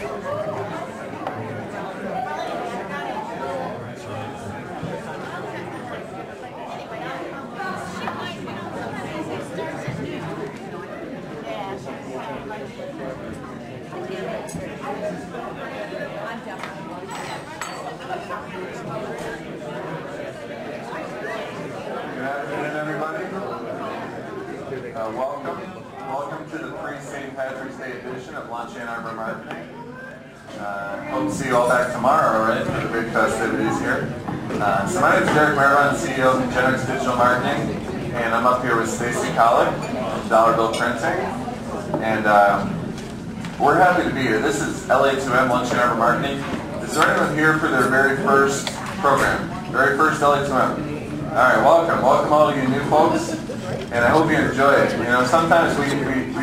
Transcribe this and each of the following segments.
Welcome to the pre-St. Patrick's Day edition of Lunch and Arbor Marketing. Hope to see you all back tomorrow, all right, for the big festivities here. So my name is Derek Marron, CEO of Generics Digital Marketing, and I'm up here with Stacy Collick from Dollar Bill Printing. And we're happy to be here. This is LA2M, Lunch and Arbor Marketing. Is there anyone here for their very first program? Very first LA2M? All right, welcome. Welcome all of you new folks. And I hope you enjoy it. You know, sometimes we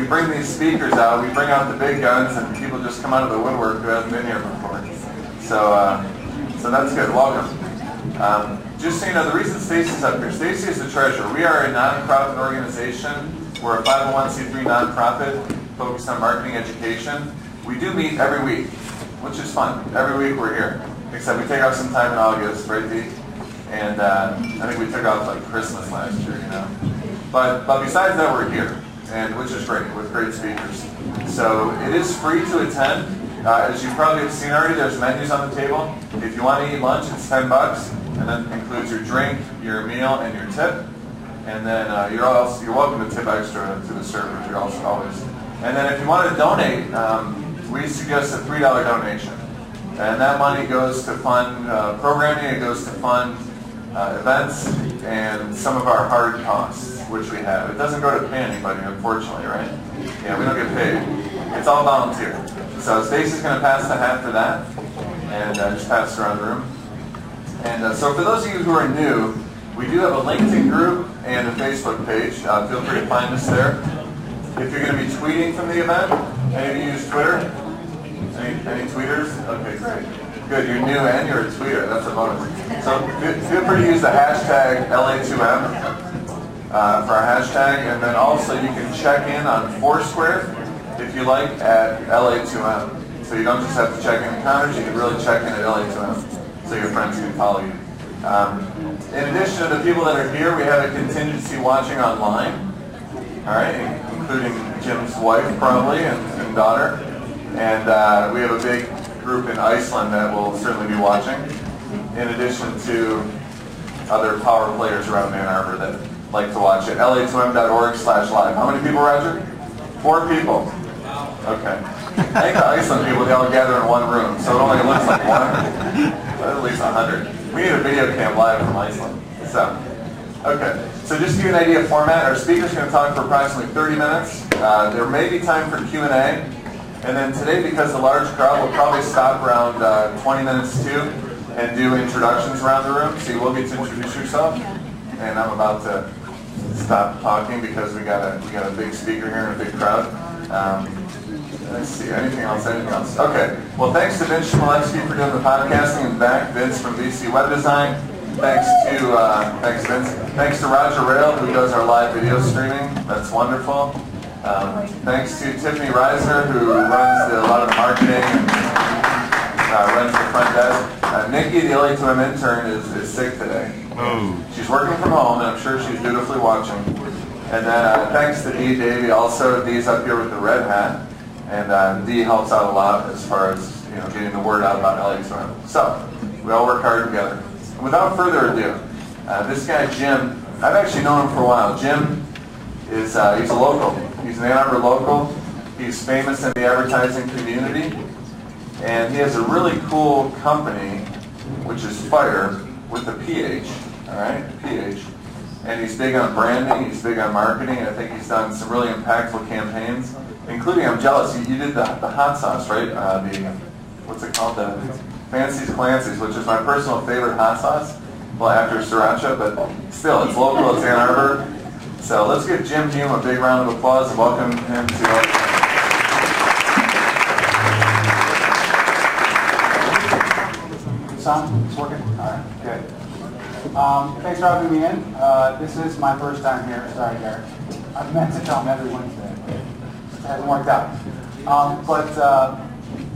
bring these speakers out, we bring out the big guns, and people just come out of the woodwork who haven't been here before. So that's good. Welcome. Just so you know, the reason Stacy's up here, Stacy is the treasurer. We are a nonprofit organization. We're a 501c3 nonprofit focused on marketing education. We do meet every week, which is fun. Every week we're here, except we take off some time in August, right, Dee? And I think we took off like Christmas last year, you know. But besides that, we're here, and which is great, with great speakers. So it is free to attend. As you probably have seen already, there's menus on the table. If you want to eat lunch, it's $10, and that includes your drink, your meal, and your tip. And then you're welcome to tip extra to the servers. You're also always. And then if you want to donate, we suggest a $3 donation, and that money goes to fund programming. It goes to fund events and some of our hard costs, which we have. It doesn't go to pay anybody, unfortunately, right? Yeah, we don't get paid. It's all volunteer. So Stacey's going to pass the hat for that, and just pass it around the room. And so for those of you who are new, we do have a LinkedIn group and a Facebook page. Feel free to find us there. If you're going to be tweeting from the event, any of you use Twitter? Any tweeters? Okay, great. Good, you're new and you're a tweeter. That's a bonus. So feel free to use the hashtag LA2M for our hashtag, and then also you can check in on Foursquare if you like at LA2M. So you don't just have to check in encounters, you can really check in at LA2M so your friends can follow you. In addition to the people that are here, we have a contingency watching online, all right, including Jim's wife probably and daughter. And we have a big group in Iceland that will certainly be watching, in addition to other power players around Ann Arbor that like to watch it. LA2M.org/live. How many people, Roger? 4 people. Okay. I think the Iceland people, they all gather in one room, so it only looks like one, but at least 100. We need a video cam live from Iceland. So, okay. So just to give you an idea of format, our speaker's going to talk for approximately 30 minutes. There may be time for Q&A. And then today, because the large crowd, we'll probably stop around 20 minutes too and do introductions around the room. So you will get to introduce yourself. And I'm about to stop talking because we got a big speaker here and a big crowd. Let's see, anything else? Okay. Well, thanks to Vince Schmalewski for doing the podcasting in the back. Vince from VC Web Design. Thanks Vince. Thanks to Roger Rail, who does our live video streaming. That's wonderful. Thanks to Tiffany Reisner, who runs a lot of the marketing and runs the front desk. Nikki, the LA2M intern, is sick today. She's working from home, and I'm sure she's dutifully watching. And then thanks to Dee Davey, also Dee's up here with the red hat, and Dee helps out a lot as far as getting the word out about LA2M. So we all work hard together. And without further ado, this guy Jim, I've actually known him for a while. Jim is he's a local. He's an Ann Arbor local. He's famous in the advertising community, and he has a really cool company, which is Phire with a PH. All right, PH. And he's big on branding. He's big on marketing. I think he's done some really impactful campaigns, including, I'm jealous, you did the hot sauce, right? What's it called? The Fancy's Clancy's, which is my personal favorite hot sauce. Well, after sriracha, but still, it's local. It's Ann Arbor. So let's give Jim Hume a big round of applause and welcome him to our sound? It's working? All right, good. Thanks for having me in. This is my first time here. Sorry, Garrett. I've meant to come every Wednesday, but it hasn't worked out.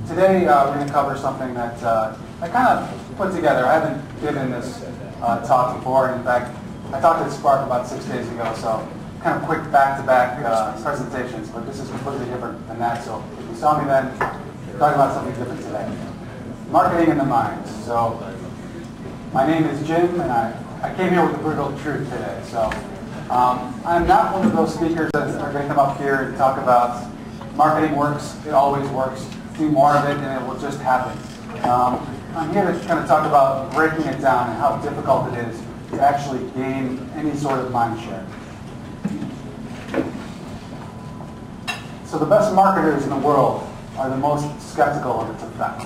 Today we're going to cover something that I kind of put together. I haven't given this talk before. In fact, I talked at Spark about 6 days ago, so kind of quick back-to-back presentations, but this is completely different than that. So if you saw me then, we're talking about something different today. Marketing in the mind. So my name is Jim, and I came here with the brutal truth today. So I'm not one of those speakers that are going to come up here and talk about marketing works, it always works, do more of it, and it will just happen. I'm here to kind of talk about breaking it down and how difficult it is to actually gain any sort of mind share. So the best marketers in the world are the most skeptical of its effect.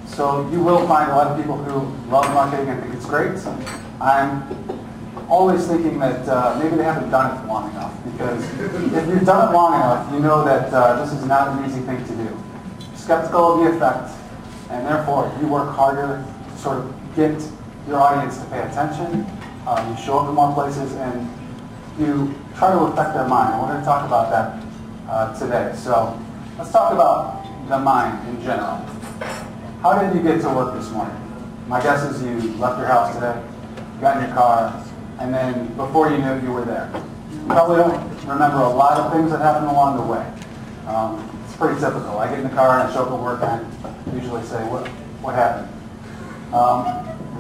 So you will find a lot of people who love marketing and think it's great. I'm always thinking that maybe they haven't done it long enough, because if you've done it long enough, you know that this is not an easy thing to do. Skeptical of the effect, and therefore you work harder to sort of get your audience to pay attention. You show up in more places, and you try to affect their mind. And we're going to talk about that today. So let's talk about the mind in general. How did you get to work this morning? My guess is you left your house today, got in your car, and then before you knew it, you were there. You probably don't remember a lot of things that happened along the way. It's pretty typical. I get in the car and I show up at work and I usually say, what happened?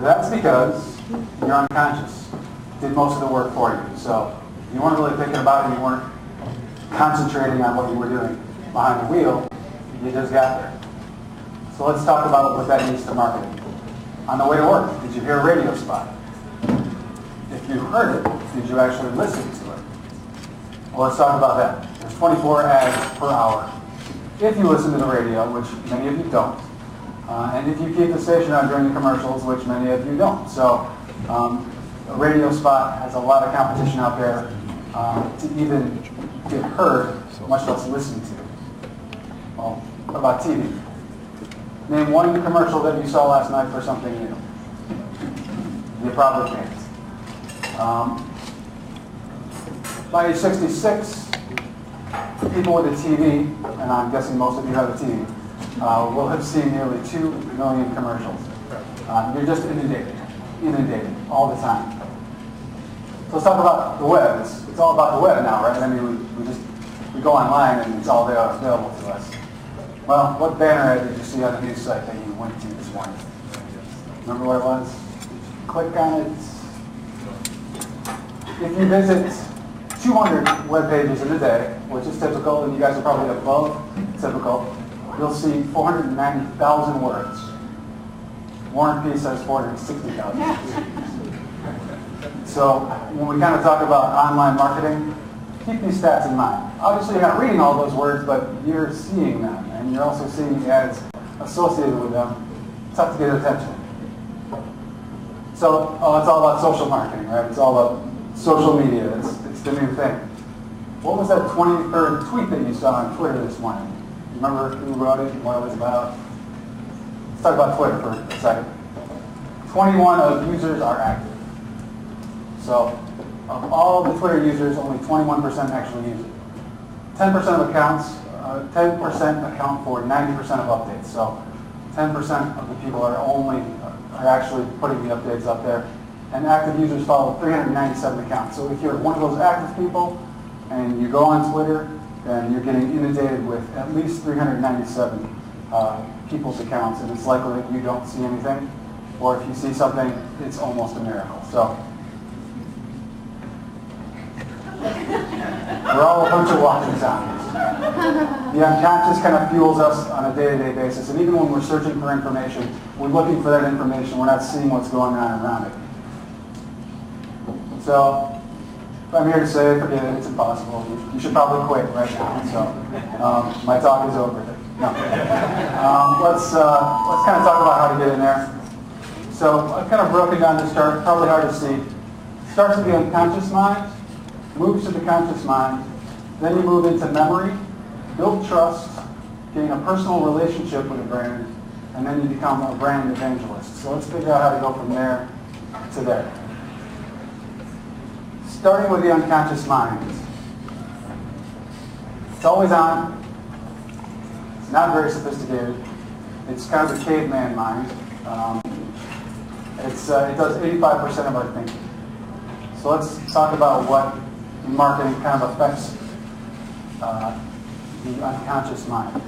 That's because you're unconscious. It did most of the work for you. So you weren't really thinking about it, you weren't concentrating on what you were doing behind the wheel, you just got there. So let's talk about what that means to marketing. On the way to work, did you hear a radio spot? If you heard it, did you actually listen to it? Well, let's talk about that. There's 24 ads per hour. If you listen to the radio, which many of you don't, and if you keep the station on during the commercials, which many of you don't. So a radio spot has a lot of competition out there to even get heard, much less listened to. Well, what about TV? Name one commercial that you saw last night for something new. You probably can't. By age 66, people with a TV, and I'm guessing most of you have a TV, will have seen nearly 2 million commercials. You're just inundated all the time. So let's talk about the web. It's all about the web now, right? I mean, we go online and it's all there available to us. Well, what banner ad did you see on the news site that you went to this morning? Remember what it was? Click on it. If you visit 200 web pages in a day, which is typical, and you guys are probably above typical, you'll see 490,000 words. War and Peace says 460,000. So when we kind of talk about online marketing, keep these stats in mind. Obviously, you're not reading all those words, but you're seeing them, and you're also seeing the ads associated with them. It's tough to get attention. So it's all about social marketing, right? It's all about social media. It's the new thing. What was that 23rd tweet that you saw on Twitter this morning? You remember who wrote it and what it was about? Let's talk about Twitter for a second. 21 of users are active. So of all the Twitter users, only 21% actually use it. 10% of accounts, 10% account for 90% of updates. So 10% of the people are actually putting the updates up there. And active users follow 397 accounts. So if you're one of those active people and you go on Twitter, then you're getting inundated with at least 397 people's accounts, and it's likely that you don't see anything, or if you see something, it's almost a miracle. So we're all a bunch of walking zombies. The unconscious kind of fuels us on a day-to-day basis, and even when we're searching for information, we're looking for that information, we're not seeing what's going on around it. So I'm here to say, forget it, it's impossible. You should probably quit right now. So my talk is over. No. Let's kind of talk about how to get in there. So I've kind of broken down this chart, probably hard to see. Starts with the unconscious mind, moves to the conscious mind, then you move into memory, build trust, gain a personal relationship with a brand, and then you become a brand evangelist. So let's figure out how to go from there to there. Starting with the unconscious mind. It's always on. It's not very sophisticated. It's kind of a caveman mind. It does 85% of our thinking. So let's talk about what marketing kind of affects the unconscious mind.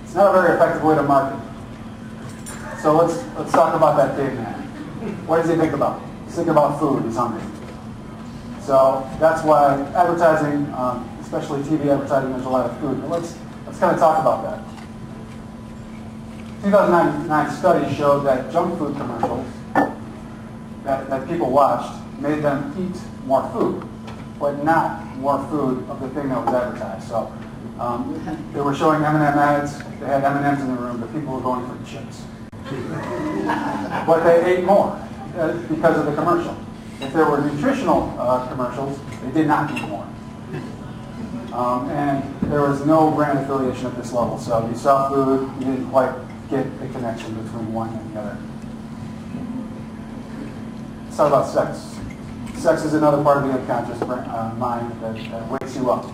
It's not a very effective way to market. So let's talk about that caveman. What does he think about? He's thinking about food. He's hungry. So that's why advertising, especially TV advertising, there's a lot of food. But let's kind of talk about that. 2009 study showed that junk food commercials that people watched made them eat more food, but not more food of the thing that was advertised. So they were showing M&M ads. They had M&Ms in the room, but people were going for chips. But they ate more because of the commercial. If there were nutritional commercials, they did not eat more. And there was no brand affiliation at this level. So you saw food, you didn't quite get the connection between one and the other. Let's talk about sex. Sex is another part of the unconscious mind that wakes you up.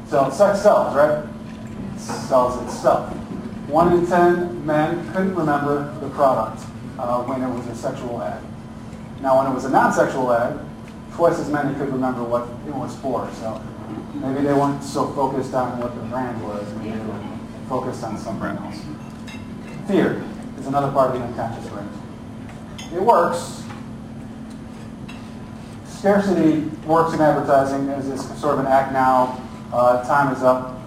So sex sells, right? It sells itself. 1 in 10 men couldn't remember the product when it was a sexual ad. Now, when it was a non-sexual ad, twice as many could remember what it was for. So maybe they weren't so focused on what the brand was. Maybe they were focused on something else. Fear is another part of the unconscious brain. It works. Scarcity works in advertising as this sort of an act now, time is up.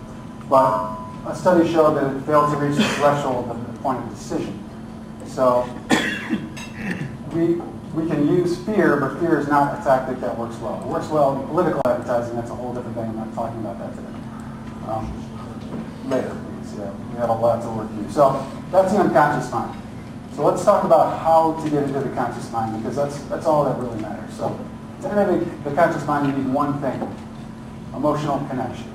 But a study showed that it failed to reach the threshold of the point of decision. So we can use fear, but fear is not a tactic that works well. It works well in political advertising. That's a whole different thing. I'm not talking about that today. Later, we have a lot to work through. So that's the unconscious mind. So let's talk about how to get into the conscious mind, because that's all that really matters. So to enter the conscious mind, you need one thing: emotional connection.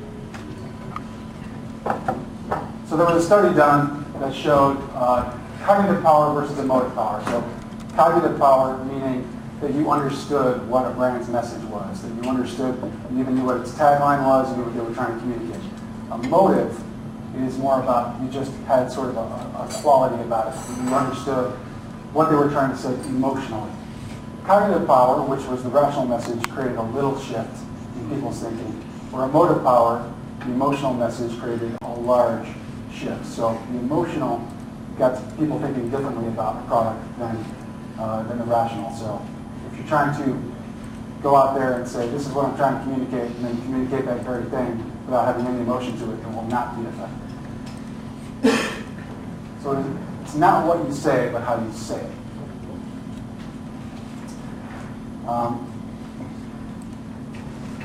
So there was a study done that showed cognitive power versus emotive power. So cognitive power meaning that you understood what a brand's message was, that you understood, you even knew what its tagline was, you knew what they were trying to communicate. Emotive is more about, you just had sort of a quality about it. You understood what they were trying to say emotionally. Cognitive power, which was the rational message, created a little shift in people's thinking. Where emotive power, the emotional message, created a large shift. So the emotional got people thinking differently about the product than the rational. So if you're trying to go out there and say, this is what I'm trying to communicate, and then communicate that very thing without having any emotion to it, it will not be effective. So it's not what you say, but how you say it.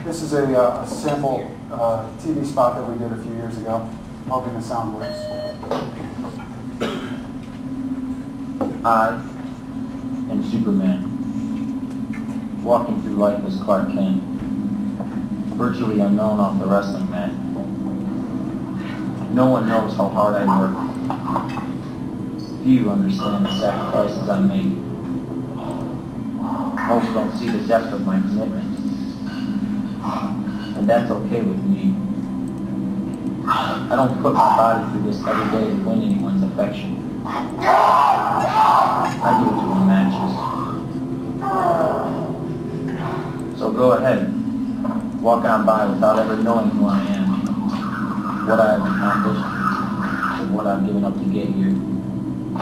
This is a sample TV spot that we did a few years ago. I'm hoping the sound works. I am Superman, walking through life as Clark Kent, virtually unknown off the wrestling mat. No one knows how hard I work. Few understand the sacrifices I make. Most don't see the depth of my commitment. And that's okay with me. I don't put my body through this every day to win anyone's affection. I do it to win matches. So go ahead, walk on by without ever knowing who I am, what I have accomplished, and what I've given up to get here. I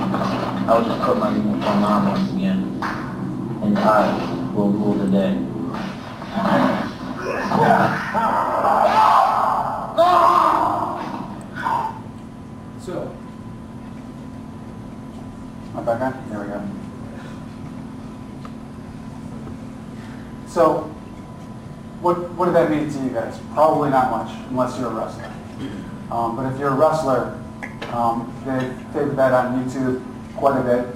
will just put my uniform on once again, and I will rule the day. So, am I back on? There we go. So, what did that mean to you guys? Probably not much, unless you're a wrestler. But if you're a wrestler, they favored that on YouTube quite a bit.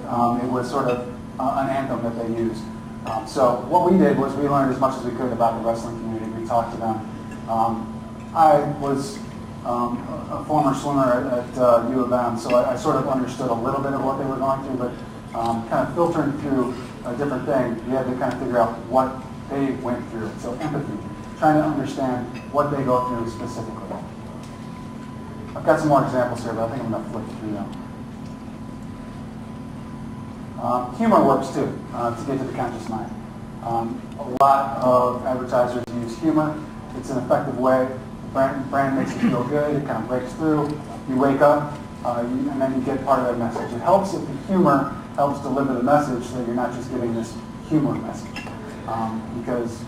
It was sort of an anthem that they used. So what we did was we learned as much as we could about the wrestling community. We talked to them. I was a former swimmer at U of M, so I sort of understood a little bit of what they were going through, but kind of filtering through a different thing, you had to kind of figure out what they went through. So empathy, trying to understand what they go through specifically. I've got some more examples here, but I think I'm going to flip through them. Humor works too, to get to the conscious mind. A lot of advertisers use humor. It's an effective way. The brand makes you feel good. It kind of breaks through. You wake up, and then you get part of that message. It helps if the humor helps deliver the message so you're not just getting this humor message. Because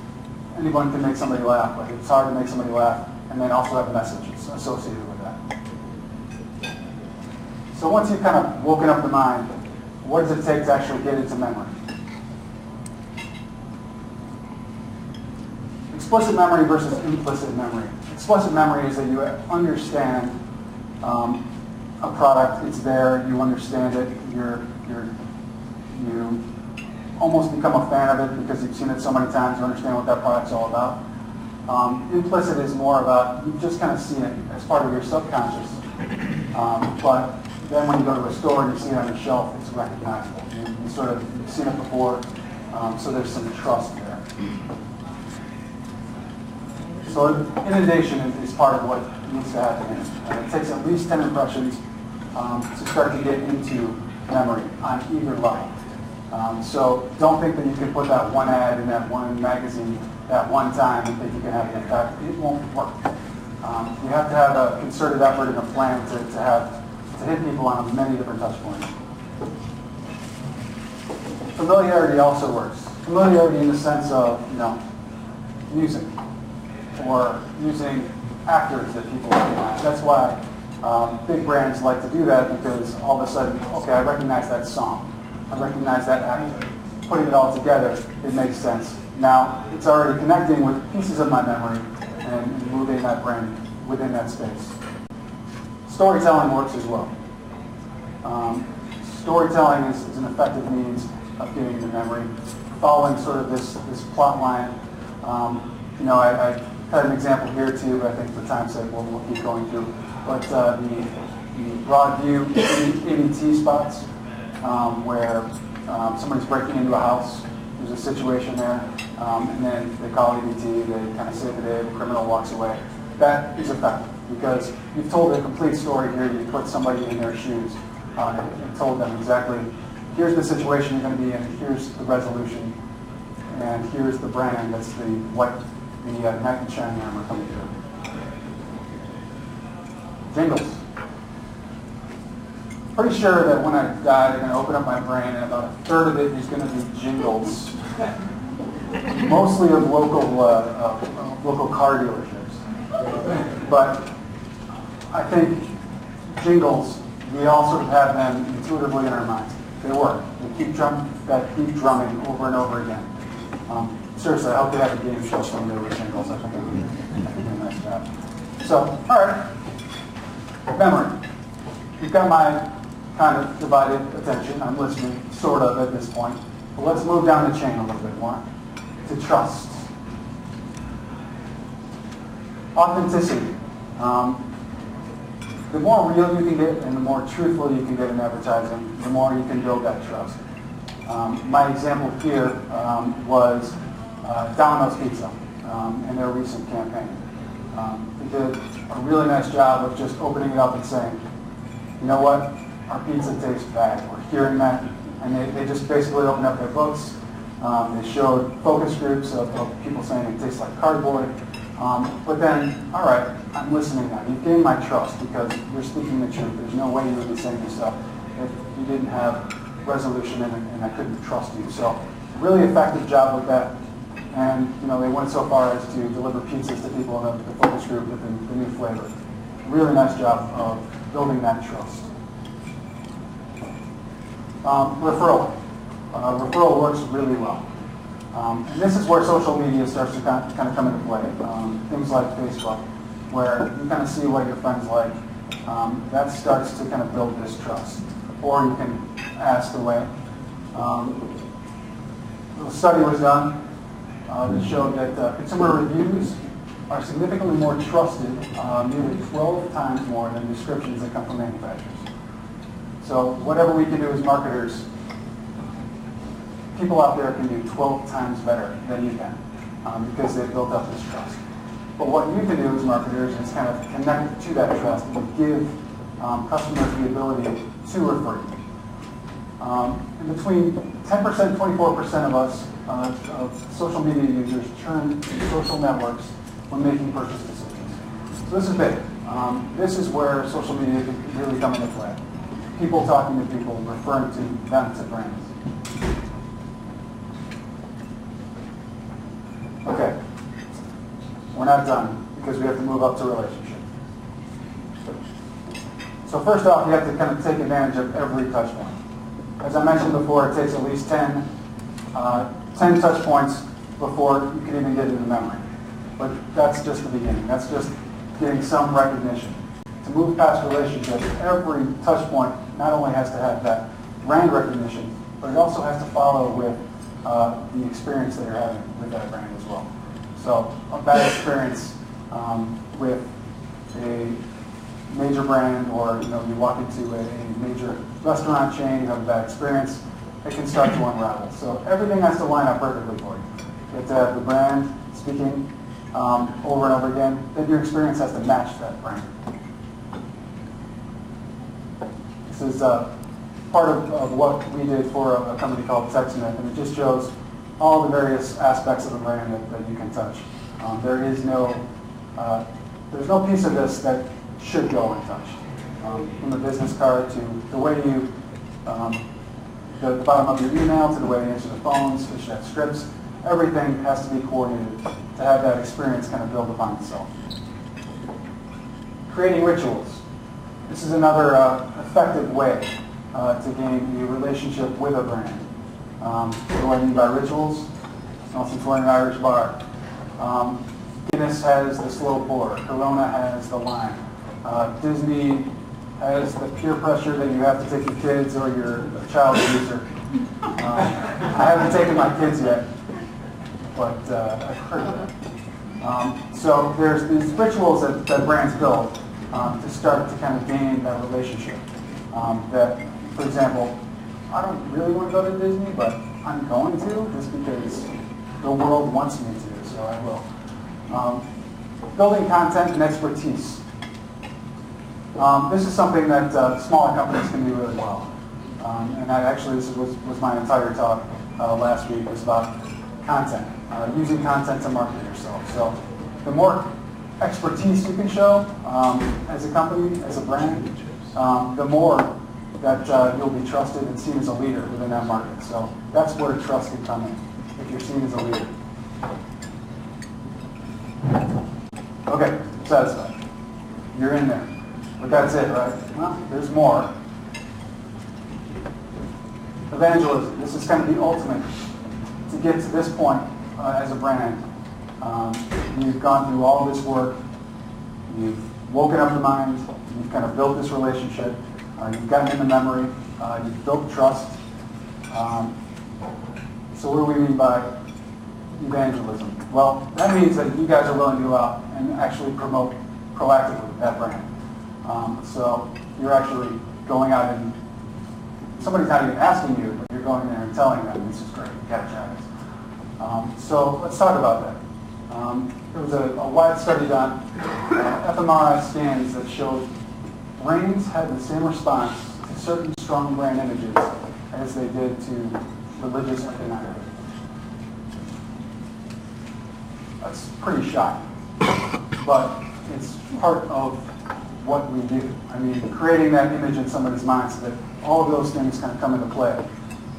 anyone can make somebody laugh, but it's hard to make somebody laugh and then also have a message associated with that. So once you've kind of woken up the mind, what does it take to actually get into memory? Explicit memory versus implicit memory. Explicit memory is that you understand a product, it's there, you understand it, you almost become a fan of it because you've seen it so many times, you understand what that product's all about. Implicit is more about, you've just kind of seen it as part of your subconscious. But then when you go to a store and you see it on the shelf, it's recognizable. You sort of, you've seen it before, so there's some trust there. So inundation is part of what needs to happen here. It takes at least 10 impressions to start to get into memory on either level. So don't think that you can put that one ad in that one magazine that one time and think you can have an effect. It won't work. You have to have a concerted effort and a plan to hit people on many different touch points. Familiarity also works. Familiarity in the sense of, music or using actors that people recognize. That's why big brands like to do that, because all of a sudden, okay, I recognize that song. I recognize that actor. Putting it all together, it makes sense. Now, it's already connecting with pieces of my memory and moving that brand within that space. Storytelling works as well. Storytelling is an effective means of getting into memory. Following sort of this plot line. I had an example here too, but I think for time's sake we'll keep going through. But the broad view ADT spots where somebody's breaking into a house, there's a situation there, and then they call ADT, they kind of save the day, the criminal walks away. That is effective because you've told a complete story here, you put somebody in their shoes and told them exactly, here's the situation you're going to be in, here's the resolution, and here's the brand, that's the knight in shining armor coming through. Jingles. Pretty sure that when I die, they're going to open up my brain, and about a third of it is going to be jingles, mostly of local car dealerships. But I think jingles, we all sort of have them intuitively in our minds. They work. They keep drumming over and over again. Seriously, I hope they have a game show someday with jingles. I think it'd be a nice job. So, all right. Memory. You've got my kind of divided attention. I'm listening, sort of, at this point. But let's move down the chain a little bit more to trust. Authenticity. The more real you can get and the more truthful you can get in advertising, the more you can build that trust. My example here was Domino's Pizza and their recent campaign. They did a really nice job of just opening it up and saying, you know what, our pizza tastes bad. We're hearing that. And they just basically opened up their books. They showed focus groups of people saying it tastes like cardboard. But then, all right, I'm listening now. You've gained my trust because you're speaking the truth. There's no way you would be saying this stuff if you didn't have resolution in it and I couldn't trust you. So really effective job with that. And they went so far as to deliver pizzas to people in the focus group with the new flavor. Really nice job of building that trust. Referral. Referral works really well. And this is where social media starts to kind of come into play. Things like Facebook, where you kind of see what your friends like. That starts to kind of build this trust. Or you can ask away. A study was done that showed that consumer reviews are significantly more trusted, nearly 12 times more than descriptions that come from manufacturers. So whatever we can do as marketers, people out there can do 12 times better than you can because they've built up this trust. But what you can do as marketers is kind of connect to that trust and give customers the ability to refer you. And between 10% and 24% of us, of social media users, turn to social networks when making purchase decisions. So this is big. This is where social media can really come into play. People talking to people, referring to them to brands. Okay, we're not done because we have to move up to relationship. So first off, you have to kind of take advantage of every touch point. As I mentioned before, it takes at least 10 touch points before you can even get into memory. But that's just the beginning. That's just getting some recognition. To move past relationships, every touch point not only has to have that brand recognition, but it also has to follow with the experience that you're having with that brand as well. So a bad experience with a major brand, or you walk into a major restaurant chain, you have a bad experience, it can start to unravel. So everything has to line up perfectly for you. You have to have the brand speaking over and over again, then your experience has to match that brand. This is part of what we did for a company called TechSmith, and it just shows all the various aspects of the brand that you can touch. There's no piece of this that should go untouched. From the business card to the way you, the bottom of your email to the way you answer the phones, to have scripts, everything has to be coordinated to have that experience kind of build upon itself. Creating rituals. This is another effective way to gain a relationship with a brand. What do I mean by rituals? Well, since we're in an Irish bar, Guinness has the slow pour, Corona has the lime, Disney has the peer pressure that you have to take your kids or your child abuser. I haven't taken my kids yet, but I've heard of that. So there's these rituals that brands build to start to kind of gain that relationship. That, for example, I don't really want to go to Disney, but I'm going to just because the world wants me to, so I will. Building content and expertise. This is something that smaller companies can do really well. And this was my entire talk last week, was about content, using content to market yourself. So the more expertise you can show as a company, as a brand, the more that you'll be trusted and seen as a leader within that market. So that's where trust can come in, if you're seen as a leader. Okay, satisfied. You're in there. But that's it, right? Well, there's more. Evangelism. This is kind of the ultimate. To get to this point as a brand, you've gone through all this work, you've woken up the mind, you've kind of built this relationship, you've gotten into memory, you've built trust. So what do we mean by evangelism? Well, that means that you guys are willing to go out and actually promote proactively that brand. So you're actually going out and somebody's not even asking you, but you're going there and telling them this is great, you gotta try this. So let's talk about that. There was a wide study done, fMRI scans that showed brains had the same response to certain strong brand images as they did to religious iconography. That's pretty shocking, but it's part of what we do. I mean, creating that image in somebody's mind so that all of those things kind of come into play.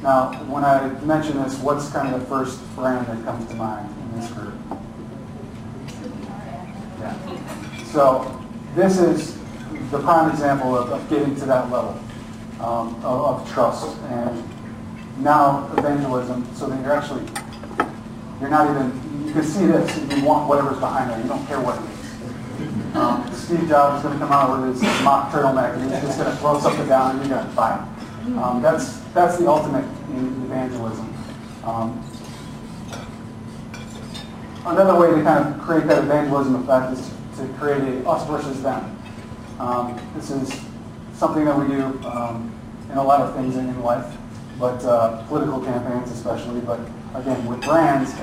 Now, when I mention this, what's kind of the first brand that comes to mind in this group? Yeah. So this is the prime example of getting to that level of trust. And now evangelism, so that you're not even, you can see this, and you want whatever's behind there. You don't care what it is. Steve Jobs is going to come out with his mock turtleneck, and he's just going to throw something down, and you're going to buy it. That's the ultimate in evangelism. Another way to kind of create that evangelism effect is to create a us versus them. This is something that we do in a lot of things in life, but political campaigns especially. But again, with brands,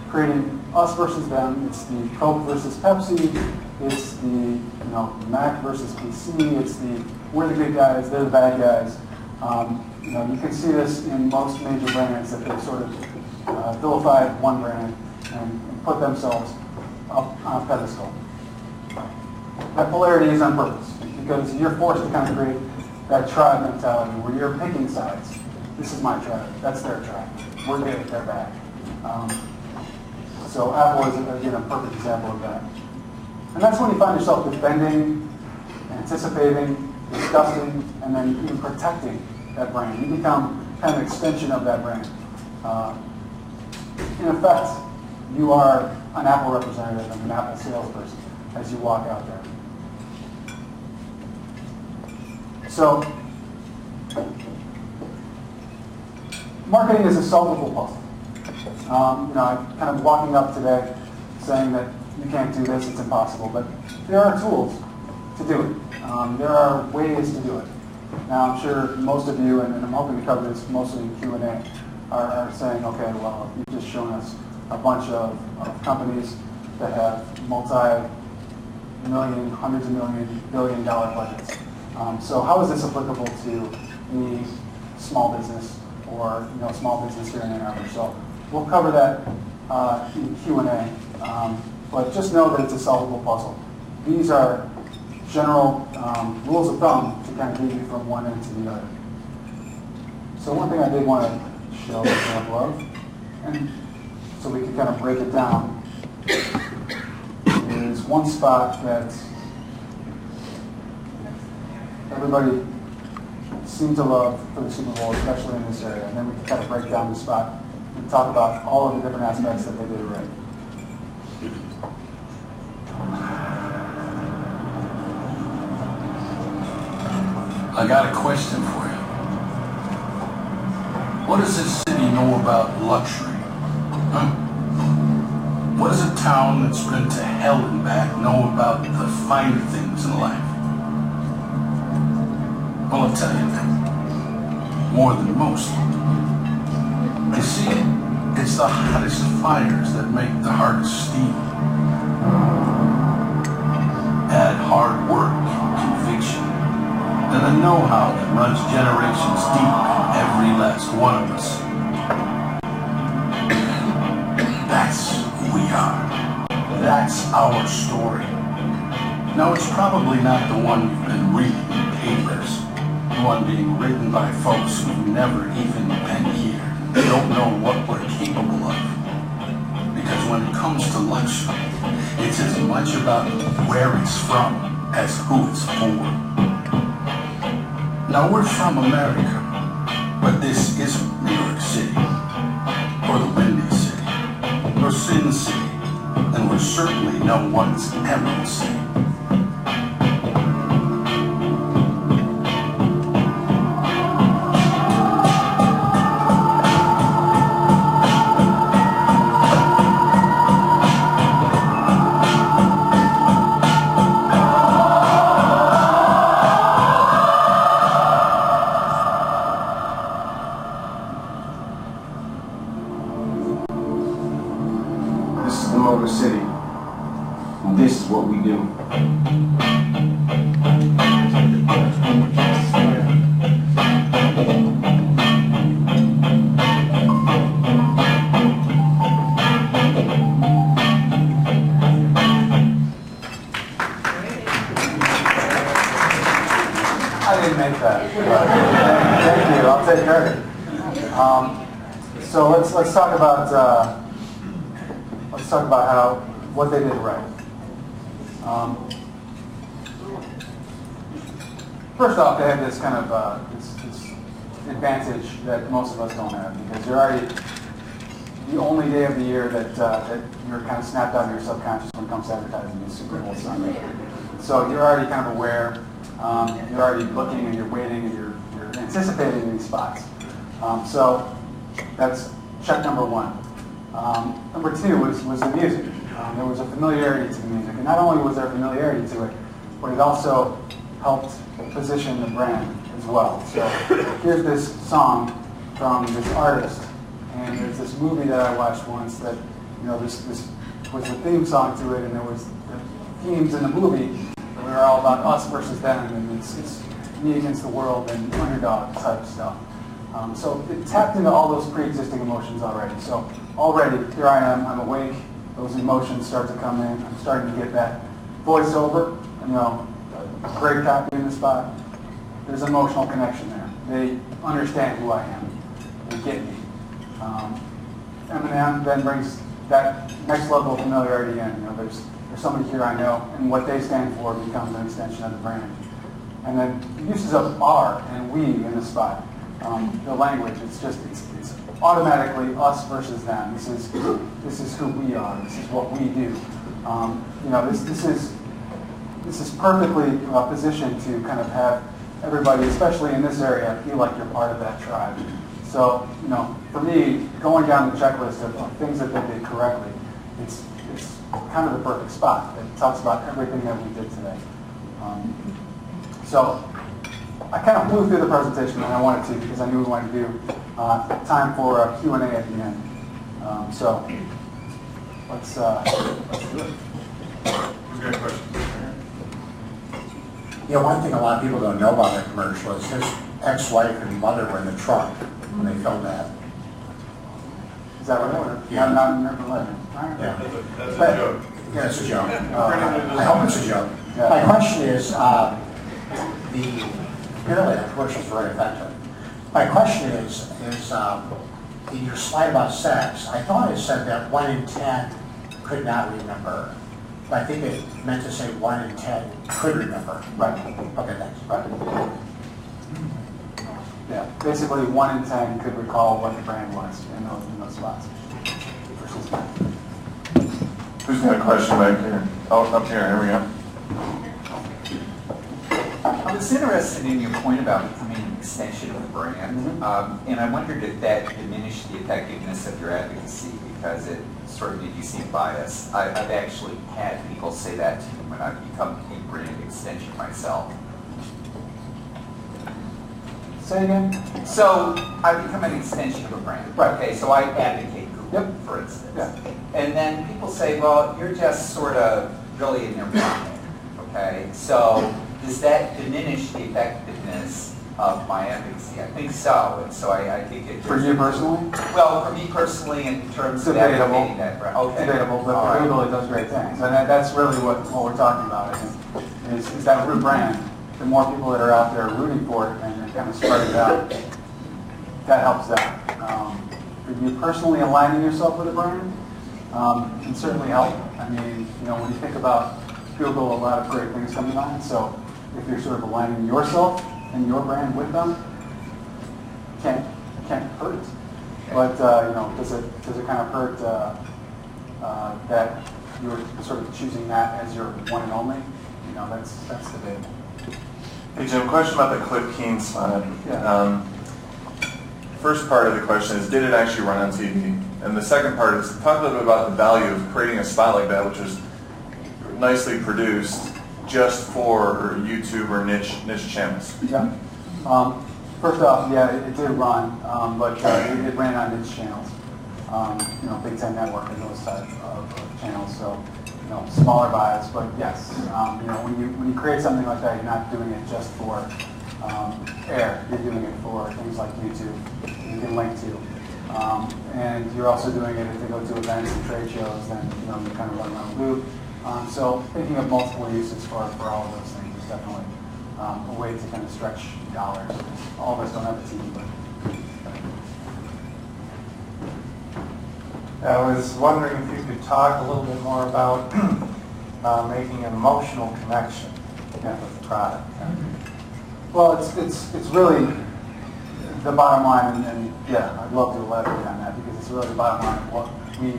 creating us versus them. It's the Coke versus Pepsi. It's the Mac versus PC. It's the we're the good guys, they're the bad guys. You can see this in most major brands that they sort of vilify one brand and put themselves up on a pedestal. That polarity is on purpose because you're forced to kind of create that tribe mentality where you're picking sides. This is my tribe, that's their tribe. We're good, they're bad. So Apple is, again, a perfect example of that. And that's when you find yourself defending, anticipating, discussing, and then even protecting that brand. You become kind of an extension of that brand. In effect, you are an Apple representative and an Apple salesperson as you walk out there. So, marketing is a solvable puzzle. I'm kind of walking up today saying that you can't do this, it's impossible, but there are tools to do it. There are ways to do it. Now, I'm sure most of you, and I'm hoping to cover this mostly in Q&A, are saying, okay, well, you've just shown us a bunch of companies that have multi-million, hundreds of million, billion-dollar budgets. So how is this applicable to the small business or small business here in Ann Arbor? So we'll cover that in Q&A, but just know that it's a solvable puzzle. These are general rules of thumb to kind of get you from one end to the other. So one thing I did want to show an example of, and so we can kind of break it down, is one spot that everybody seemed to love for the Super Bowl, especially in this area. And then we can kind of break down the spot and talk about all of the different aspects that they did right. I got a question for you. What does this city know about luxury? Huh? What does a town that's been to hell and back know about the finer things in life? Well, I'll tell you that. More than most. You see, it's the hottest fires that make the hardest steel. Add hard work, conviction, and the know-how that runs generations deep in every last one of us. That's who we are. That's our story. Now, it's probably not the one you've been reading in papers, the one being written by folks who've never even been here. They don't know what we're capable of. Because when it comes to luxury, it's as much about where it's from as who it's for. Now, we're from America, but this isn't New York City, or the Windy City, or Sin City, and we're certainly no one's Emerald City. City. And this is what we do. I didn't make that. Thank you. I'll take credit. So let's talk about what they did right. First off, they have this kind of this advantage that most of us don't have, because you're already the only day of the year that you're kind of snapped out of your subconscious when it comes to advertising is Super Bowl Sunday. So you're already kind of aware. You're already looking and you're waiting and you're anticipating these spots. So that's check number one. Number two was the music. There was a familiarity to the music. And not only was there familiarity to it, but it also helped position the brand as well. So here's this song from this artist. And there's this movie that I watched once that, this was the theme song to it, and there was the themes in the movie that were all about us versus them, and it's me against the world and underdog type stuff. So it tapped into all those pre-existing emotions already. So already, here I am, I'm awake, those emotions start to come in, I'm starting to get that voiceover, great copy in the spot. There's an emotional connection there. They understand who I am. They get me. Eminem then brings that next level of familiarity in. There's somebody here I know, and what they stand for becomes an extension of the brand. And then the uses of "are" and "we" in the spot. The language, it's automatically us versus them. This is who we are. This is what we do. This is perfectly positioned to kind of have everybody, especially in this area, feel like you're part of that tribe. So, for me, going down the checklist of things that they did correctly, it's kind of the perfect spot. It talks about everything that we did today. So I kind of flew through the presentation, and I wanted to because I knew we wanted to do time for a Q&A at the end. So let's do it. Who's got a question? One thing a lot of people don't know about that commercial is his ex-wife and mother were in the truck when they filmed that. Is that right? Yeah. I'm not in there for living. Yeah. That's a joke. Yeah, it's a joke. I hope it's a joke. Yeah. My question is, apparently the commercial's very effective. My question is in your slide about sex, I thought it said that 1 in 10 could not remember. I think it meant to say 1 in 10 could remember. Right. Okay, thanks. Right. Yeah. Basically, 1 in 10 could recall what the brand was in those spots. Versus 10. Who's got a question back here? Oh, up here. Here we go. I was interested in your point about becoming an extension of the brand, and I wondered if that diminished the effectiveness of your advocacy because it sort of made you seem biased. I've actually had people say that to me when I've become a brand extension myself. Say again? So I become an extension of a brand. Right. Okay, so I advocate Google, for instance. Yeah. And then people say, well, you're just sort of really in their pocket. Okay, so does that diminish the effectiveness of my advocacy? I think so, and so I think it... For you personally? Well, for me personally, in terms of Debatable. advocating that brand. Okay. Debatable, but All right. Google does great things. And that's really what we're talking about, is that root brand. The more people that are out there rooting for it and kind of spread it out, that helps that. For you personally aligning yourself with a brand can certainly help. I mean, when you think about Google, a lot of great things come to mind. So if you're sort of aligning yourself and your brand with them, can't hurt it. But does it kind of hurt that you're sort of choosing that as your one and only? That's debatable. Hey Jim, question about the Cliff Keen slide. Yeah. First part of the question is, did it actually run on TV? And the second part is, talk a little bit about the value of creating a spot like that, which is nicely produced, just for YouTube or niche channels. Yeah. First off, yeah, it did run, but it ran on niche channels. Big Ten Network and those type of channels. So, smaller buys, but yes, when you create something like that, you're not doing it just for air. You're doing it for things like YouTube. You can link to, and you're also doing it if you go to events and trade shows. Then you kind of run around the loop. So thinking of multiple uses for all of those things is definitely a way to kind of stretch dollars. All of us don't have a TV, but. I was wondering if you could talk a little bit more about making an emotional connection with the product. Well, it's really the bottom line, and yeah, I'd love to elaborate on that because it's really the bottom line of what we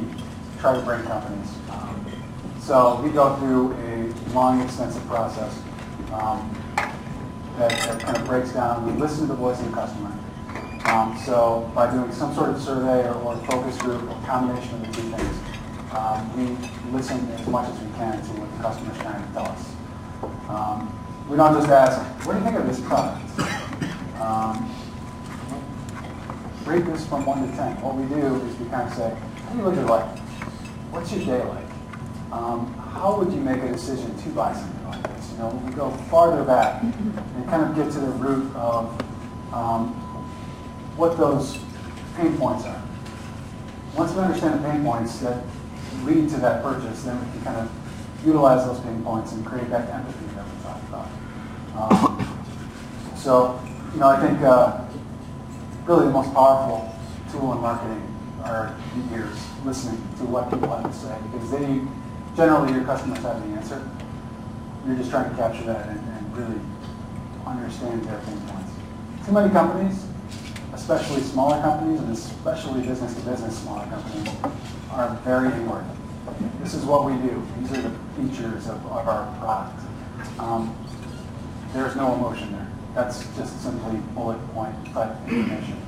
try to bring companies. So we go through a long, extensive process that kind of breaks down. We listen to the voice of the customer. So by doing some sort of survey or focus group or combination of the two things, we listen as much as we can to what the customer is trying to tell us. We don't just ask, what do you think of this product? Rate this from 1 to 10. What we do is we kind of say, how do you live your life? What's your day like? how would you make a decision to buy something like this? You know, we go farther back and kind of get to the root of what those pain points are. Once we understand the pain points that lead to that purchase, then we can kind of utilize those pain points and create that empathy that we talked about. So, you know, I think really the most powerful tool in marketing are the ears, listening to what people have to say, because they generally your customers have the answer. You're just trying to capture that and really understand their pain points. Too many companies, especially smaller companies, and especially business-to-business smaller companies, are very inward. This is what we do. These are the features of our product. There's no emotion there. That's just simply bullet point type information.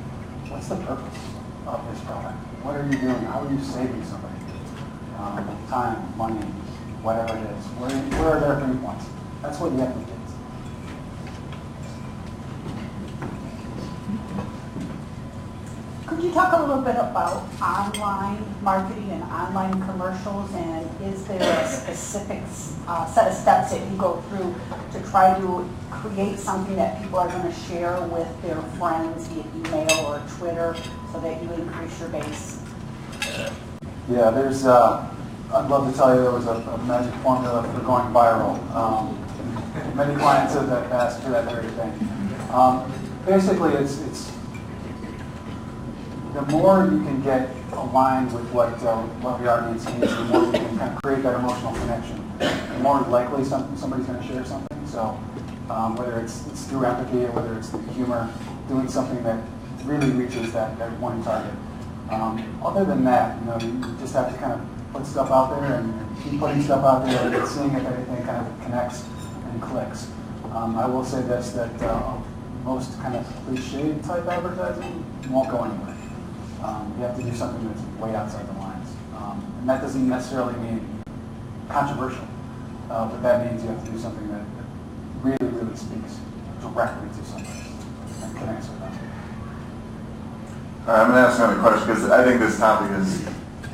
What's the purpose of this product? What are you doing? How are you saving somebody? Time, money, whatever it is. Where are their pain points? That's what you have to get. Could you talk a little bit about online marketing and online commercials, and is there a specific set of steps that you go through to try to create something that people are going to share with their friends via email or Twitter so that you increase your base? Yeah, there's, I'd love to tell you there was a magic formula for going viral. Many clients have asked for that very thing. Basically, it's the more you can get aligned with what the audience needs, the more you can kind of create that emotional connection, the more likely somebody's going to share something. So whether it's through empathy or whether it's through humor, doing something that really reaches that one target. Other than that, you know, you just have to kind of put stuff out there and keep putting stuff out there and seeing if anything kind of connects and clicks. I will say this, that most kind of cliche type advertising won't go anywhere. You have to do something that's way outside the lines. And that doesn't necessarily mean controversial, but that means you have to do something that really, really speaks directly to somebody and connects with them. I'm going to ask another question because I think this topic is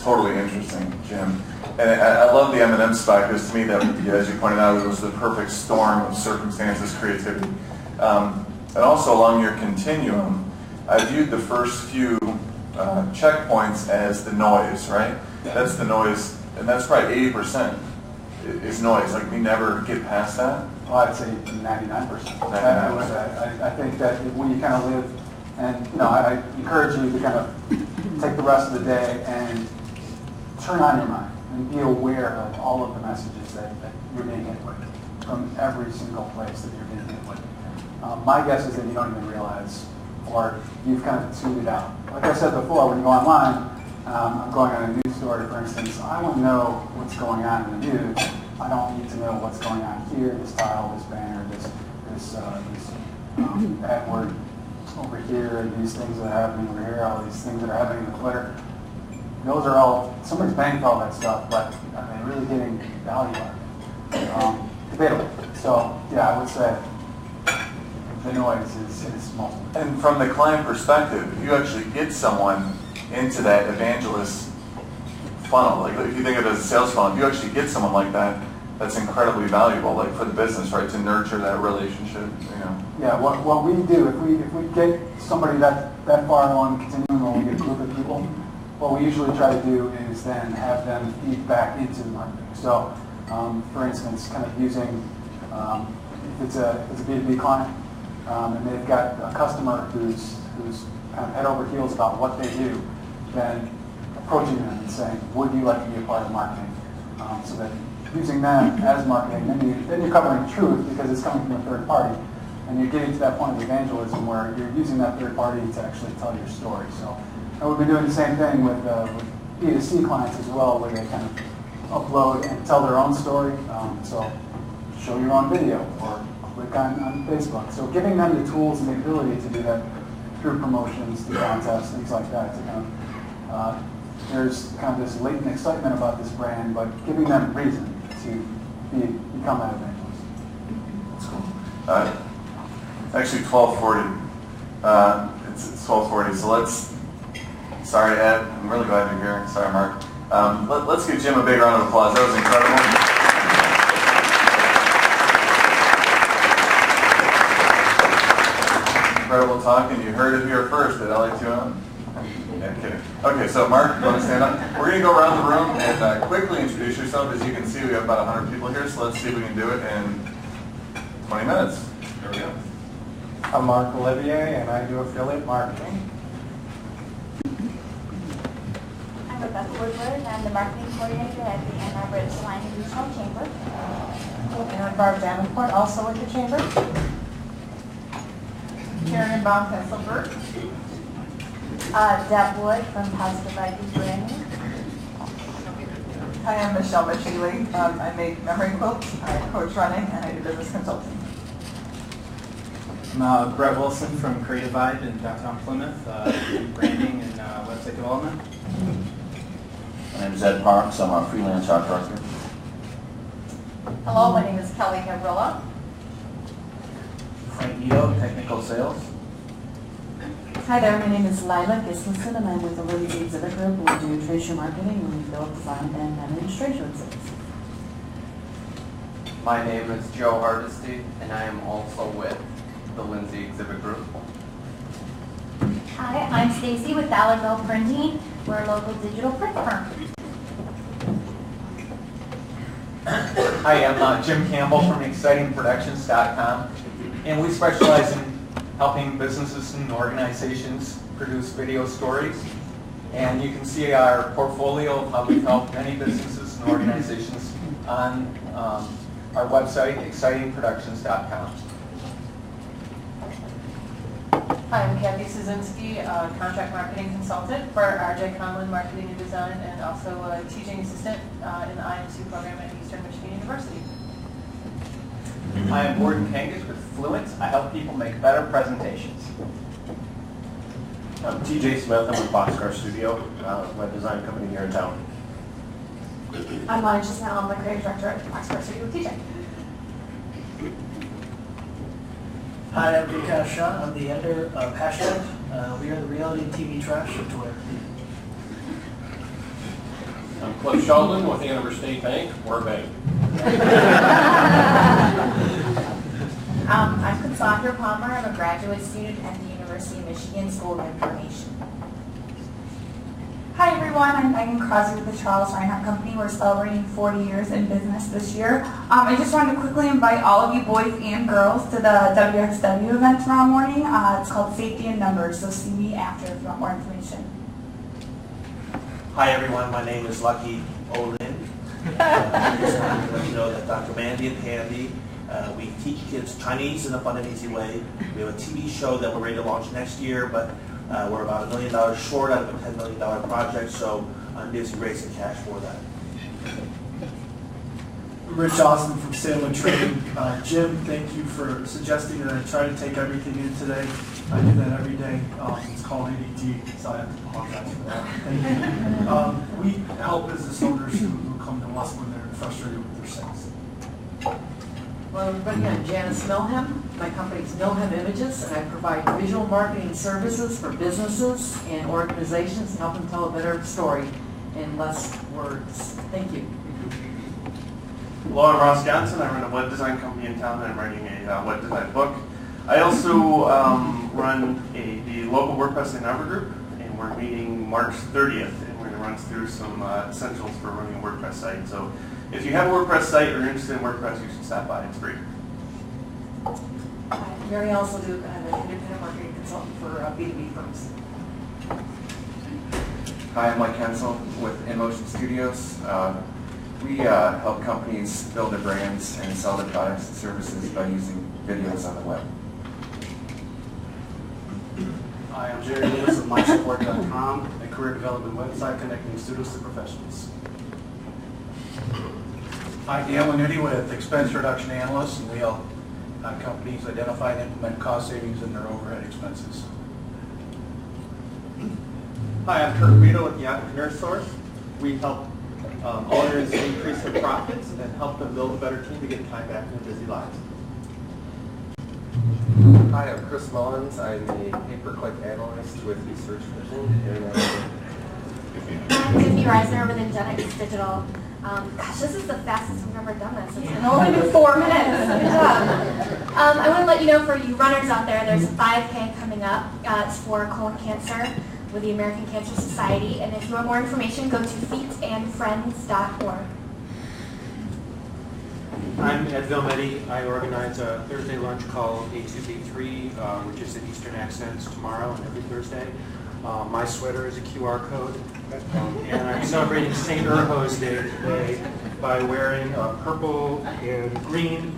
totally interesting, Jim. And I love the M&M spot because to me that, as you pointed out, it was the perfect storm of circumstances, creativity. And also along your continuum, I viewed the first few checkpoints as the noise, right? That's the noise, and that's probably 80% is noise. Like we never get past that. Well, I'd say 99%. I think that when you kind of live, and you know, I encourage you to kind of take the rest of the day and turn on your mind and be aware of all of the messages that you're being hit with from every single place that you're being hit with. My guess is that you don't even realize, or you've kind of tuned it out. Like I said before, when you go online, I'm going on a news story, for instance, I want to know what's going on in the news. I don't need to know what's going on here, this tile, this banner, this AdWord over here, these things that are happening over here, all these things that are happening in Twitter. Those are all, somebody's paying for all that stuff, but are they really getting value out of it? Debatable. So, yeah, I would say the noise is most of it. And from the client perspective, if you actually get someone into that evangelist funnel, like if you think of it as a sales funnel, if you actually get someone like that, that's incredibly valuable, like for the business, right, to nurture that relationship, you know. Yeah, what we do, if we get somebody that far along the continuum, or we get a group of people, what we usually try to do is then have them feed back into the marketing. So, for instance, kind of using, if it's a B2B client, and they've got a customer who's kind of head over heels about what they do, then approaching them and saying, would you like to be a part of marketing? So that using that as marketing, then you're covering truth because it's coming from a third party, and you're getting to that point of evangelism where you're using that third party to actually tell your story. So, and we've been doing the same thing with B2C clients as well, where they kind of upload and tell their own story. So show your own video or click on Facebook. So giving them the tools and the ability to do that through promotions, through contests, things like that. To kind of, there's kind of this latent excitement about this brand, but giving them reason to become that evangelist. That's cool. Actually, 12:40. It's 12:40. So let's. Sorry, Ed. I'm really glad you're here. Sorry, Mark. Let's give Jim a big round of applause. That was incredible. Incredible talk, and you heard it here first at LA2M. Yeah, kidding. Okay, so Mark, you want to stand up? We're going to go around the room and quickly introduce yourself. As you can see, we have about 100 people here, so let's see if we can do it in 20 minutes. Here we go. I'm Mark Olivier, and I do affiliate marketing. I'm Rebecca Woodward, and I'm the marketing coordinator at the Ann Arbor Line Regional Chamber. And I'm Barb Davenport, also with the chamber. Karen Baum-Kesselberg. Deb Wood from Positive ID Branding. Hi, I'm Michelle Machili. I make memory quilts, I coach running, and I do business consulting. I'm Brett Wilson from Creative Eye in downtown Plymouth, branding and website development. My name is Ed Parks. I'm a freelance art director. Hello, my name is Kelly Gavrilla. Frank Nito, technical sales. Hi there, my name is Lila Gislinson, and I'm with the Lindsay Exhibit Group. We do trade show marketing, and we build, design, and manage trade show exhibits. My name is Joe Hardesty, and I am also with the Lindsay Exhibit Group. Hi, I'm Stacy with Dollar Bill Printing. We're a local digital print firm. Hi, I'm Jim Campbell from exceedinglyproductions.com, and we specialize in helping businesses and organizations produce video stories. And you can see our portfolio of how we've helped many businesses and organizations on our website, exceedinglyproductions.com. Hi, I'm Kathy Szynski, contract marketing consultant for RJ Conlon Marketing and Design, and also a teaching assistant in the IMC program at Eastern Michigan University. I am Gordon Kangas with Fluent. I help people make better presentations. I'm TJ Smith. I'm with Boxcar Studio, web design company here in town. I'm Monica Snell. I'm the creative director at Boxcar Studio with TJ. Hi, I'm Vikash Shah. I'm the editor of Hashtag. We are the reality TV trash of Twitter. I'm Cliff Sheldon with Ann Arbor State Bank. We're a bank. I'm Cassandra Palmer. I'm a graduate student at the University of Michigan School of Information. Hi everyone, I'm Megan Crosby with the Charles Reinhardt Company. We're celebrating 40 years in business this year. I just wanted to quickly invite all of you boys and girls to the WXW event tomorrow morning. It's called Safety in Numbers, so see me after if you want more information. Hi everyone, my name is Lucky Olin. I just wanted to let you know that Dr. Mandy and Handy, we teach kids Chinese in a fun and easy way. We have a TV show that we're ready to launch next year, but we're about $1 million short out of a $10 million project, so I'm busy raising cash for that. Rich Austin from Salem Trading. Jim, thank you for suggesting that I try to take everything in today. I do that every day. It's called ADT, so I have to apologize for that. Thank you. We help business owners who come to us when they're frustrated with their sales. Well, everybody, I'm Janice Milham. My company's Milham Images, and I provide visual marketing services for businesses and organizations and help them tell a better story in less words. Thank you. Hello, I'm Ross Johnson. I run a web design company in town, and I'm writing a web design book. I also run the local WordPress Ann Arbor group, and we're meeting March 30th, and we're going to run through some essentials for running a WordPress site. So if you have a WordPress site or you're interested in WordPress, you should stop by. It's free. Mary also do an independent marketing consultant for B2B firms. Hi, I'm Mike Hensel with InMotion Studios. We help companies build their brands and sell their products and services by using videos on the web. Hi, I'm Jerry Lewis of MySupport.com, a career development website connecting students to professionals. Hi, Dan Lanuti with Expense Reduction Analyst, and we help companies identify and implement cost savings in their overhead expenses. Hi, I'm Kurt Guido with the Entrepreneur Source. We help owners increase their profits and help them build a better team to get time back in their busy lives. Hi, I'm Chris Mullins. I'm a pay-per-click analyst with Research Vision. I'm Tiffany Reisner with Ingenix Digital. Gosh, this is the fastest we've ever done this. It's only been 4 minutes. Good job. I want to let you know, for you runners out there, there's a 5K coming up. It's for colon cancer with the American Cancer Society. And if you want more information, go to feetandfriends.org. I'm Ed Vilmetti. I organize a Thursday lunch called A2B3, which is at Eastern Accents tomorrow and every Thursday. My sweater is a QR code. And I'm celebrating St. Urho's Day today by wearing purple and green,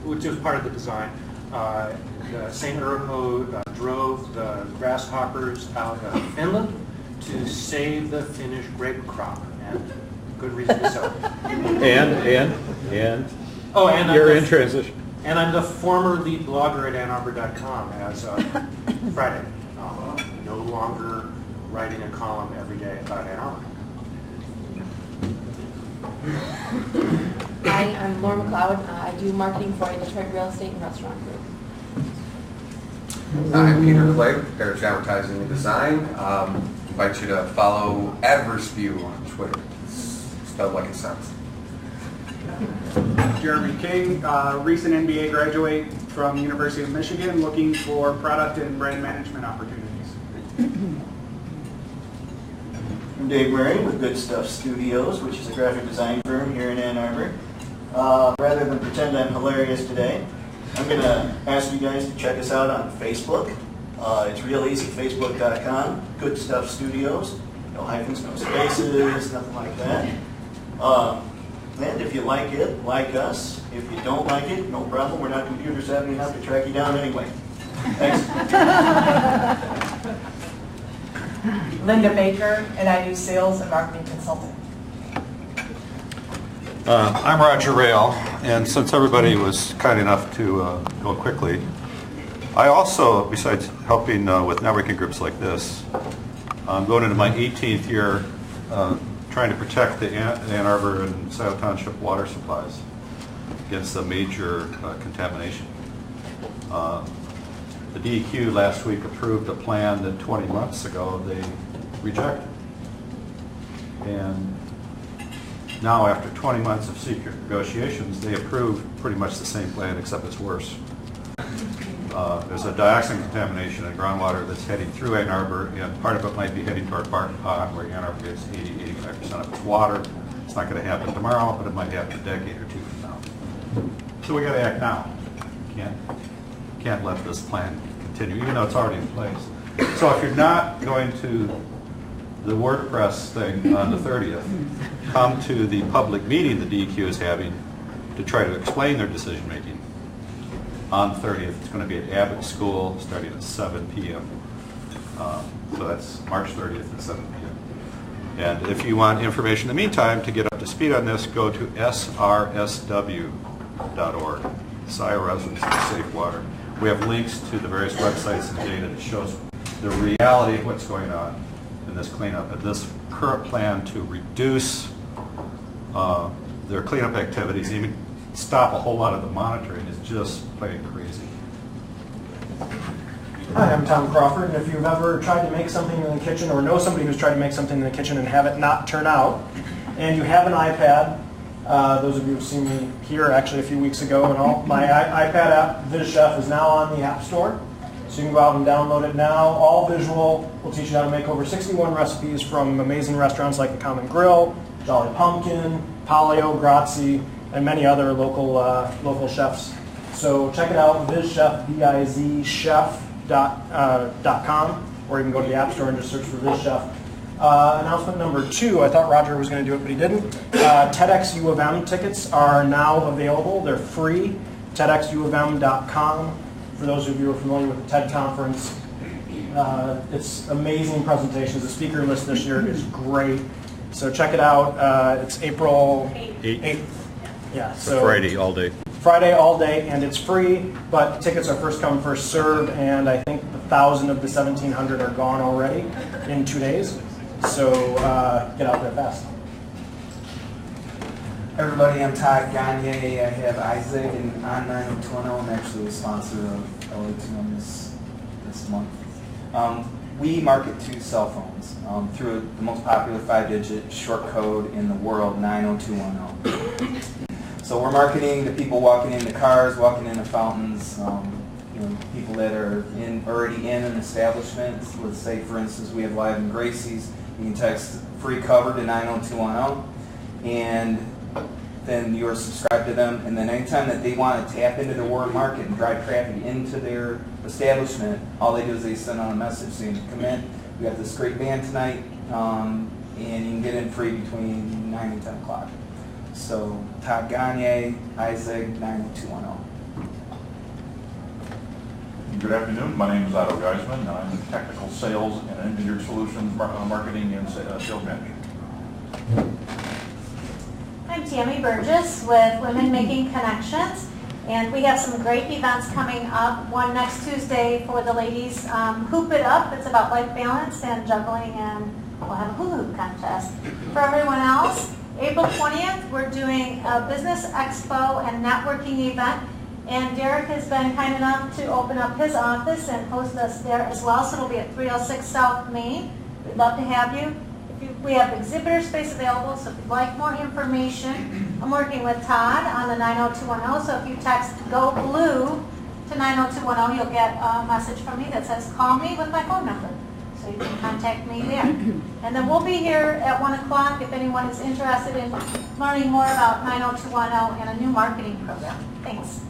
which was part of the design. St. Urho drove the grasshoppers out of Finland to save the Finnish grape crop, and good reason to celebrate. And you're in transition. And I'm the former lead blogger at AnnArbor.com as of Friday. No longer writing a column every day about Ann Arbor. Hi, I'm Laura McLeod. I do marketing for a Detroit real estate and restaurant group. I'm Peter Clay with Parish Advertising and Design. Invite you to follow AdverseView on Twitter. It's spelled like it sounds. Jeremy King, recent MBA graduate from the University of Michigan, looking for product and brand management opportunities. I'm Dave Murray with Good Stuff Studios, which is a graphic design firm here in Ann Arbor. Rather than pretend I'm hilarious today, I'm going to ask you guys to check us out on Facebook. It's real easy, facebook.com, Good Stuff Studios. No hyphens, no spaces, nothing like that. And if you like it, like us. If you don't like it, no problem. We're not computer savvy enough to track you down anyway. Thanks. Linda Baker, and I do sales and marketing consulting. I'm Roger Rail, and since everybody was kind enough to go quickly, I also, besides helping with networking groups like this, I'm going into my 18th year trying to protect the Ann Arbor and Scioto Township water supplies against a major contamination. The DEQ last week approved a plan that 20 months ago they rejected. And now, after 20 months of secret negotiations, they approved pretty much the same plan, except it's worse. There's a dioxin contamination in groundwater that's heading through Ann Arbor, and part of it might be heading to our Barton Pond, where Ann Arbor gets 80-85% of its water. It's not going to happen tomorrow, but it might happen a decade or two from now. So we got to act now. Can't let this plan continue, even though it's already in place. So if you're not going to the WordPress thing on the 30th, come to the public meeting the DEQ is having to try to explain their decision making. On the 30th, it's going to be at Abbott School starting at 7 p.m. So that's March 30th at 7 p.m. And if you want information in the meantime to get up to speed on this, go to srsw.org, Scioto Residents for Safe Water. We have links to the various websites and data that shows the reality of what's going on in this cleanup. And this current plan to reduce their cleanup activities, even stop a whole lot of the monitoring, is just plain crazy. Hi, I'm Tom Crawford, and if you've ever tried to make something in the kitchen or know somebody who's tried to make something in the kitchen and have it not turn out, and you have an iPad, those of you who've seen me here actually a few weeks ago and all, my iPad app, VizChef, is now on the App Store. So you can go out and download it now. All visual. Will teach you how to make over 61 recipes from amazing restaurants like the Common Grill, Jolly Pumpkin, Palio, Grazie, and many other local chefs. So check it out, VizChef, VIZchef.com, or you can go to the App Store and just search for VizChef. Announcement number 2, I thought Roger was going to do it, but he didn't. TEDx U of M tickets are now available. They're free. TEDxUofM.com. For those of you who are familiar with the TED Conference, it's amazing presentations. The speaker list this year is great. So check it out. It's April 8th. Yeah, so Friday all day. Friday all day, and it's free, but tickets are first come, first served, and I think 1,000 of the 1,700 are gone already in 2 days. So get out there fast. Everybody, I'm Todd Gagne. I have Isaac and on 90210. I'm actually a sponsor of LA2M this month. We market to cell phones through the most popular 5-digit short code in the world, 90210. So we're marketing to people walking into cars, walking into fountains, people that are already in an establishment. So let's say, for instance, we have Live and Gracie's. You can text free cover to 90210, and then you're subscribed to them. And then anytime that they want to tap into their warm market and drive traffic into their establishment, all they do is they send out a message saying, come in, we got this great band tonight, and you can get in free between 9 and 10 o'clock. So Todd Gagne, Isaac, 90210. Good afternoon. My name is Otto Geisman, and I'm the Technical Sales and Engineered Solutions Marketing and Sales Manager. I'm Tammy Burgess with Women Making Connections, and we have some great events coming up. One next Tuesday for the ladies, Hoop It Up. It's about life balance and juggling, and we'll have a hula hoop contest. For everyone else, April 20th, we're doing a business expo and networking event. And Derek has been kind enough to open up his office and host us there as well. So it'll be at 306 South Main. We'd love to have you. We have exhibitor space available, so if you'd like more information, I'm working with Todd on the 90210. So if you text Go Blue to 90210, you'll get a message from me that says call me with my phone number. So you can contact me there. And then we'll be here at 1 o'clock if anyone is interested in learning more about 90210 and a new marketing program. Thanks.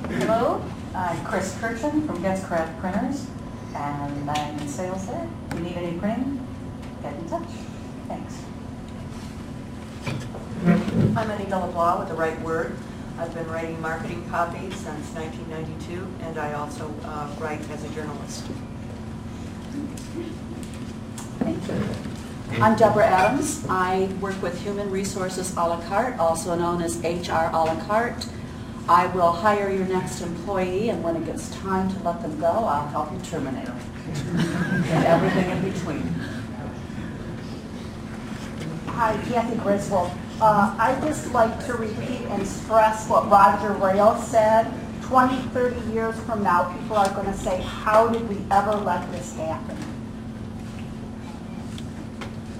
Hello, I'm Chris Kirchen from Getz Craft Printers, and I'm in sales there. If you need any printing, get in touch. Thanks. I'm Anita LeBlanc with The Right Word. I've been writing marketing copy since 1992, and I also write as a journalist. Thank you. I'm Deborah Adams. I work with Human Resources a la carte, also known as HR a la carte. I will hire your next employee, and when it gets time to let them go, I'll help you terminate them. And everything in between. Hi, Kathy Griswold. I'd just like to repeat and stress what Roger Rail said. 20, 30 years from now, people are going to say, how did we ever let this happen?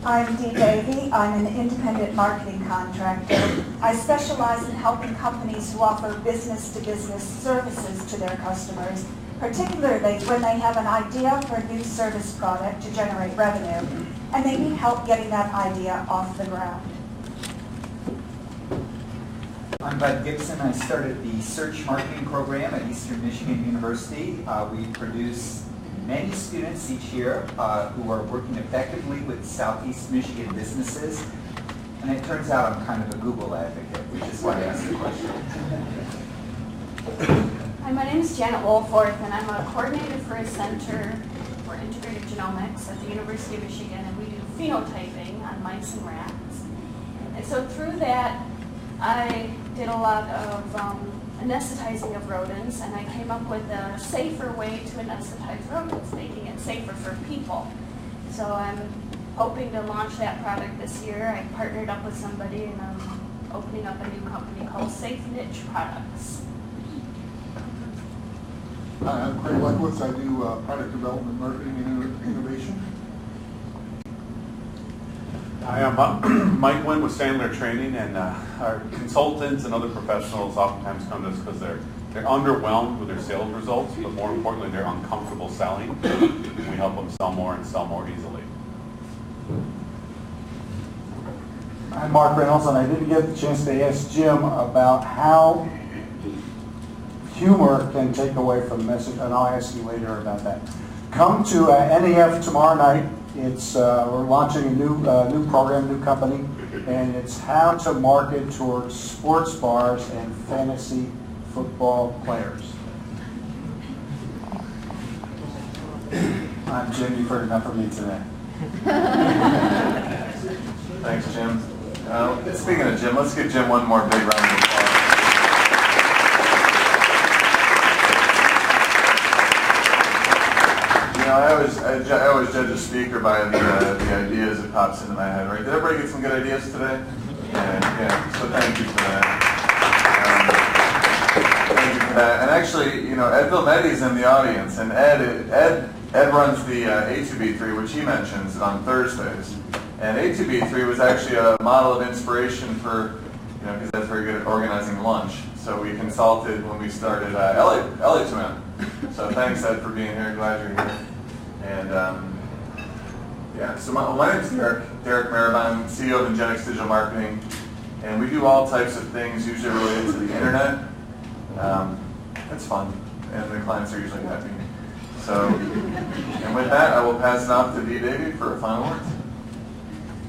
I'm Dee Davey. I'm an independent marketing contractor. I specialize in helping companies who offer business-to-business services to their customers, particularly when they have an idea for a new service product to generate revenue, and they need help getting that idea off the ground. I'm Bud Gibson. I started the search marketing program at Eastern Michigan University. We produce many students each year who are working effectively with Southeast Michigan businesses. And it turns out I'm kind of a Google advocate, which is why I asked the question. Hi, my name is Janet Wolforth, and I'm a coordinator for a center for integrated genomics at the University of Michigan, and we do phenotyping on mice and rats. And so through that, I did a lot of anesthetizing of rodents, and I came up with a safer way to anesthetize rodents, making it safer for people. So I'm hoping to launch that product this year. I partnered up with somebody, and I'm opening up a new company called Safe Niche Products. Hi, I'm Craig Luckwitz. I do product development, marketing, and innovation. Hi, I'm Mike Wynn with Sandler Training, and our consultants and other professionals oftentimes come to us because they're underwhelmed with their sales results, but more importantly, they're uncomfortable selling. We help them sell more and sell more easily. I'm Mark Reynolds, and I didn't get the chance to ask Jim about how humor can take away from the message, and I'll ask you later about that. Come to NEF tomorrow night. It's we're launching a new program, new company, and it's how to market towards sports bars and fantasy football players. I'm Jim. You've heard enough from me today. Thanks, Jim. Speaking of Jim, let's give Jim one more big round of applause. You know, I always judge a speaker by the ideas that pops into my head, right? Did everybody get some good ideas today? Yeah, so thank you for that. Thank you for And actually, you know, Ed Vilmetti's in the audience, and Ed runs the A2B3, which he mentions on Thursdays. And A2B3 was actually a model of inspiration for, you know, because Ed's very good at organizing lunch. So we consulted when we started LA2M. So thanks, Ed, for being here. Glad you're here. And yeah, so my name is Derek Marabine, CEO of Ingenix Digital Marketing. And we do all types of things usually related to the internet. It's fun, and the clients are usually happy. So, and with that, I will pass it off to V. Davey for final words.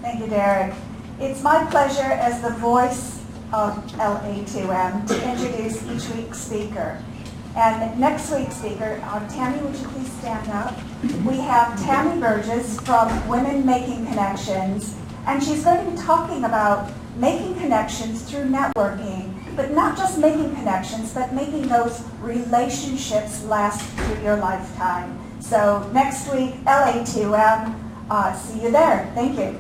Thank you, Derek. It's my pleasure as the voice of LA2M to introduce each week's speaker. And next week's speaker, Tammy, would you please stand up? We have Tammy Burgess from Women Making Connections, and she's going to be talking about making connections through networking, but not just making connections, but making those relationships last through your lifetime. So next week, LA2M, see you there. Thank you.